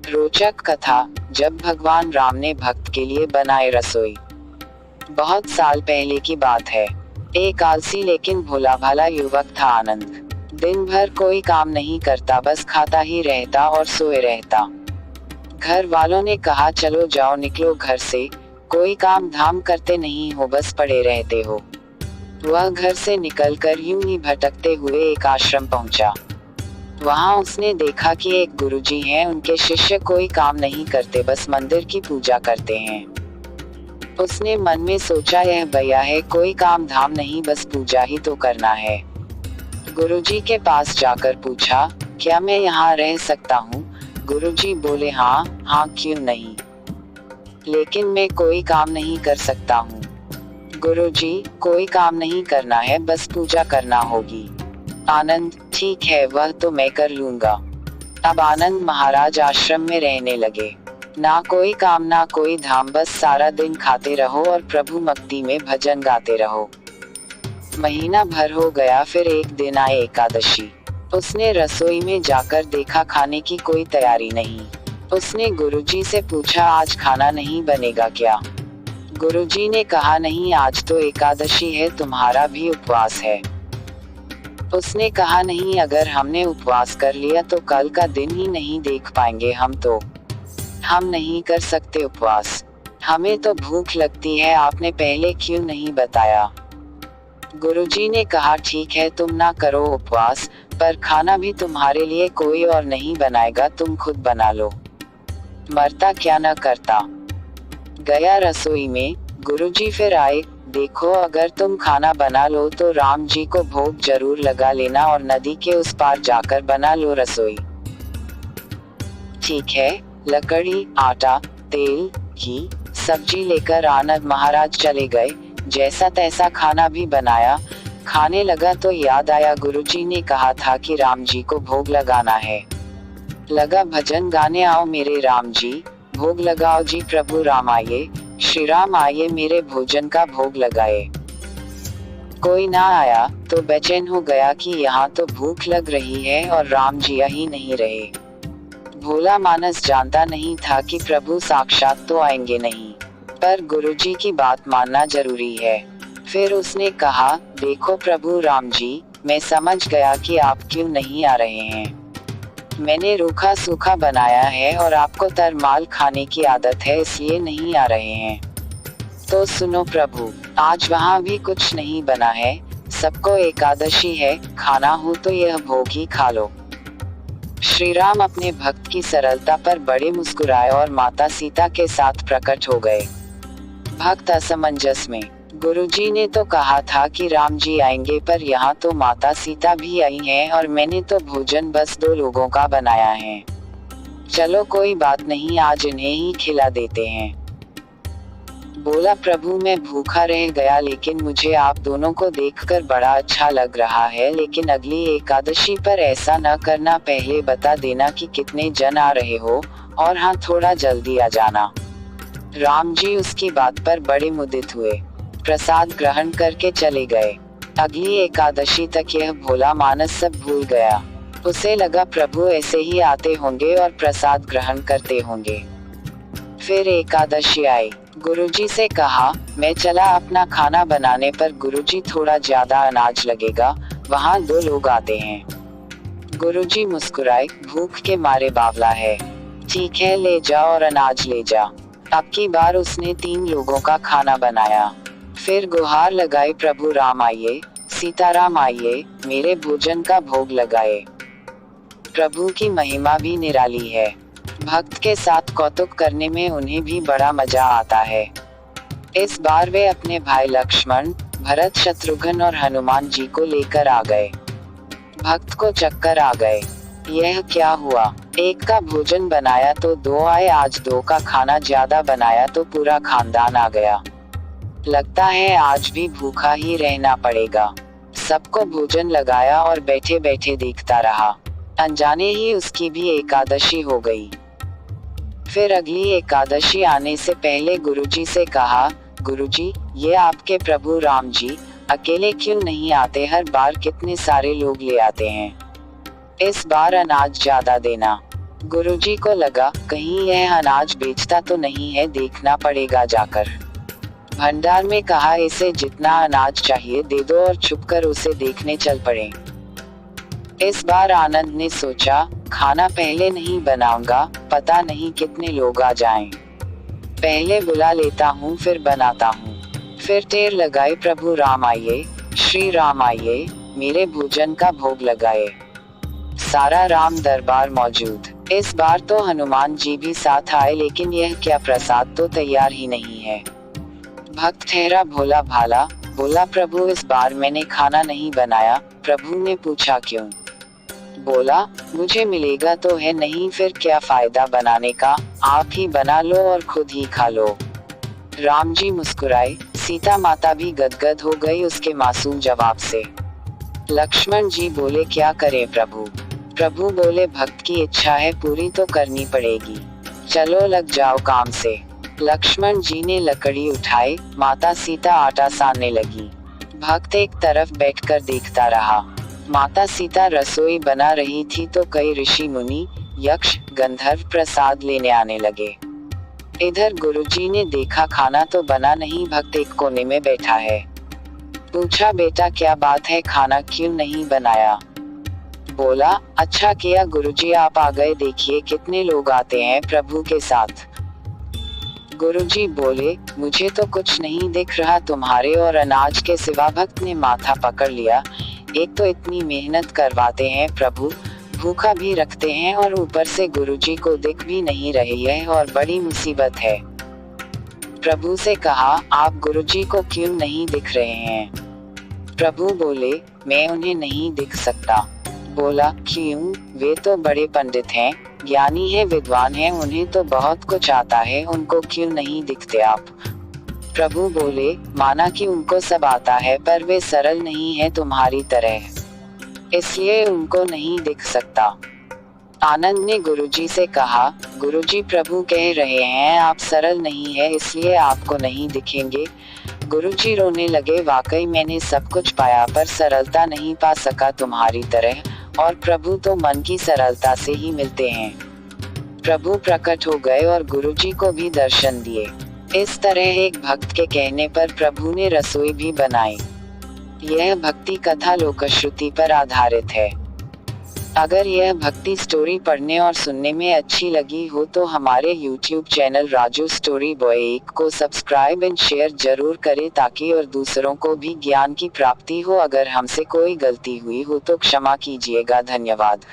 रोचक कथा। जब भगवान राम ने भक्त के लिए बनाए रसोई। बहुत साल पहले की बात है। एक आलसी लेकिन भोला भाला युवक था आनंद। दिन भर कोई काम नहीं करता, बस खाता ही रहता और सोए रहता। घर वालों ने कहा, चलो जाओ, निकलो घर से, कोई काम धाम करते नहीं हो, बस पड़े रहते हो। वह घर से निकलकर यूं ही भटकते हुए एक आश्रम पहुंचा। वहां उसने देखा कि एक गुरुजी हैं, उनके शिष्य कोई काम नहीं करते, बस मंदिर की पूजा करते हैं। उसने मन में सोचा, यह भैया है, कोई काम धाम नहीं, बस पूजा ही तो करना है। गुरुजी के पास जाकर पूछा, क्या मैं यहाँ रह सकता हूँ? गुरुजी बोले, हाँ हाँ, क्यों नहीं, लेकिन मैं कोई काम नहीं कर सकता हूँ। गुरुजी, कोई काम नहीं करना है, बस पूजा करना होगी। आनंद, ठीक है, वह तो मैं कर लूंगा। अब आनंद महाराज आश्रम में रहने लगे। ना कोई काम ना कोई धाम, बस सारा दिन खाते रहो और प्रभु भक्ति में भजन गाते रहो। महीना भर हो गया, फिर एक दिन आए एकादशी। उसने रसोई में जाकर देखा, खाने की कोई तैयारी नहीं। उसने गुरुजी से पूछा, आज खाना नहीं बनेगा क्या? गुरुजी ने कहा, नहीं, आज तो एकादशी है, तुम्हारा भी उपवास है। उसने कहा, नहीं, अगर हमने उपवास कर लिया तो कल का दिन ही नहीं देख पाएंगे हम नहीं कर सकते उपवास। हमें तो भूख लगती है, आपने पहले क्यों नहीं बताया? गुरुजी ने कहा, ठीक है, तुम ना करो उपवास, पर खाना भी तुम्हारे लिए कोई और नहीं बनाएगा, तुम खुद बना लो। मरता क्या न करता। गया रसोई में। गुरुजी फिर आए, देखो, अगर तुम खाना बना लो तो राम जी को भोग जरूर लगा लेना और नदी के उस पार जाकर बना लो रसोई। ठीक है। लकड़ी, आटा, तेल, घी, सब्जी लेकर आनंद महाराज चले गए। जैसा तैसा खाना भी बनाया। खाने लगा तो याद आया, गुरुजी ने कहा था कि राम जी को भोग लगाना है। लगा भजन गाने, आओ मेरे राम जी, भोग लगाओ जी, प्रभु राम आइए, श्री राम आइए, मेरे भोजन का भोग लगाए। कोई ना आया तो बेचैन हो गया कि यहाँ तो भूख लग रही है और राम जी आ ही नहीं रहे। भोला मानस जानता नहीं था कि प्रभु साक्षात तो आएंगे नहीं, पर गुरुजी की बात मानना जरूरी है। फिर उसने कहा, देखो प्रभु राम जी, मैं समझ गया कि आप क्यों नहीं आ रहे हैं। मैंने रूखा सूखा बनाया है और आपको तरमाल खाने की आदत है, इसलिए नहीं आ रहे हैं। तो सुनो प्रभु, आज वहाँ भी कुछ नहीं बना है, सबको एकादशी है, खाना हो तो यह भोग ही खा लो। श्री राम अपने भक्त की सरलता पर बड़े मुस्कुराए और माता सीता के साथ प्रकट हो गए। भक्त असमंजस में। गुरुजी ने तो कहा था कि राम जी आएंगे, पर यहाँ तो माता सीता भी आई हैं और मैंने तो भोजन बस 2 लोगों का बनाया है। चलो कोई बात नहीं, आज इन्हें ही खिला देते हैं। बोला, प्रभु मैं भूखा रह गया, लेकिन मुझे आप दोनों को देखकर बड़ा अच्छा लग रहा है, लेकिन अगली एकादशी पर ऐसा न करना, पहले बता देना कि कितने जन आ रहे हो, और हाँ, थोड़ा जल्दी आ जाना। राम जी उसकी बात पर बड़े मुदित हुए, प्रसाद ग्रहण करके चले गए। अगली एकादशी तक यह भोला मानस सब भूल गया। उसे लगा प्रभु ऐसे ही आते होंगे और प्रसाद ग्रहण करते होंगे। फिर एकादशी आई। गुरुजी से कहा, मैं चला अपना खाना बनाने, पर गुरुजी थोड़ा ज्यादा अनाज लगेगा, वहाँ 2 लोग आते हैं। गुरुजी मुस्कुराए, भूख के मारे बावला है। ठीक है, ले जा और अनाज ले जा। अब की बार उसने 3 लोगों का खाना बनाया। फिर गुहार लगाए, प्रभु राम आइए, सीताराम आइए, मेरे भोजन का भोग लगाए। प्रभु की महिमा भी निराली है। भक्त के साथ कौतुक करने में उन्हें भी बड़ा मजा आता है। इस बार वे अपने भाई लक्ष्मण, भरत, शत्रुघ्न और हनुमान जी को लेकर आ गए। भक्त को चक्कर आ गए। यह क्या हुआ? एक का भोजन बनाया तो 2 आए, आज 2 का खाना ज्यादा बनाया तो पूरा खानदान आ गया। लगता है आज भी भूखा ही रहना पड़ेगा। सबको भोजन लगाया और बैठे बैठे देखता रहा। अनजाने ही उसकी भी एकादशी हो गई। फिर अगली एकादशी आने से पहले गुरुजी से कहा, गुरुजी, ये आपके प्रभु राम जी अकेले क्यों नहीं आते? हर बार कितने सारे लोग ले आते हैं। इस बार अनाज ज्यादा देना। गुरुजी को लगा कहीं यह अनाज बेचता तो नहीं है, देखना पड़ेगा जाकर। भंडार में कहा इसे जितना अनाज चाहिए दे दो और छुपकर उसे देखने चल पड़े। इस बार आनंद ने सोचा खाना पहले नहीं बनाऊंगा, पता नहीं कितने लोग आ जाएं। पहले बुला लेता हूँ फिर बनाता हूँ। फिर टेर लगाए प्रभु राम आइए, श्री राम आइए, मेरे भोजन का भोग लगाए। सारा राम दरबार मौजूद। इस बार तो हनुमान जी भी साथ आए, लेकिन यह क्या प्रसाद तो तैयार ही नहीं है। भक्त ठहरा भोला भाला, बोला प्रभु इस बार मैंने खाना नहीं बनाया। प्रभु ने पूछा क्यों? बोला मुझे मिलेगा तो है नहीं, फिर क्या फायदा बनाने का, आप ही बना लो और खुद ही खा लो। राम जी मुस्कुराए, सीता माता भी गदगद हो गई उसके मासूम जवाब से। लक्ष्मण जी बोले क्या करें प्रभु? प्रभु बोले भक्त की इच्छा है पूरी तो करनी पड़ेगी, चलो लग जाओ काम से। लक्ष्मण जी ने लकड़ी उठाई, माता सीता आटा सानने लगी। भक्त एक तरफ बैठकर देखता रहा। माता सीता रसोई बना रही थी तो कई ऋषि मुनि, यक्ष, गंधर्व प्रसाद लेने आने लगे। इधर गुरुजी ने देखा खाना तो बना नहीं, भक्त एक कोने में बैठा है। पूछा बेटा क्या बात है, खाना क्यों नहीं बनाया? बोला अच्छा किया गुरुजी आप आ गए, देखिए कितने लोग आते हैं प्रभु के साथ। गुरुजी बोले मुझे तो कुछ नहीं दिख रहा तुम्हारे और अनाज के सिवा। भक्त ने माथा पकड़ लिया, एक तो इतनी मेहनत करवाते हैं प्रभु, भूखा भी रखते हैं और ऊपर से गुरुजी को दिख भी नहीं रही है और बड़ी मुसीबत है। प्रभु से कहा आप गुरुजी को क्यों नहीं दिख रहे हैं? प्रभु बोले मैं उन्हें नहीं दिख सकता। बोला क्यों? वे तो बड़े पंडित हैं, ज्ञानी है, विद्वान हैं, उन्हें तो बहुत कुछ आता है, उनको क्यों नहीं दिखते आप? प्रभु बोले माना कि उनको सब आता है पर वे सरल नहीं है तुम्हारी तरह, इसलिए उनको नहीं दिख सकता। आनंद ने गुरुजी से कहा गुरुजी प्रभु कह रहे हैं आप सरल नहीं है इसलिए आपको नहीं दिखेंगे। गुरुजी रोने लगे, वाकई मैंने सब कुछ पाया पर सरलता नहीं पा सका तुम्हारी तरह, और प्रभु तो मन की सरलता से ही मिलते हैं। प्रभु प्रकट हो गए और गुरुजी को भी दर्शन दिए। इस तरह एक भक्त के कहने पर प्रभु ने रसोई भी बनाई। यह भक्ति कथा लोकश्रुति पर आधारित है। अगर यह भक्ति स्टोरी पढ़ने और सुनने में अच्छी लगी हो तो हमारे YouTube channel Raju story boy 1 को सब्सक्राइब एंड शेयर जरूर करें ताकि और दूसरों को भी ज्ञान की प्राप्ति हो। अगर हमसे कोई गलती हुई हो तो क्षमा कीजिएगा। धन्यवाद।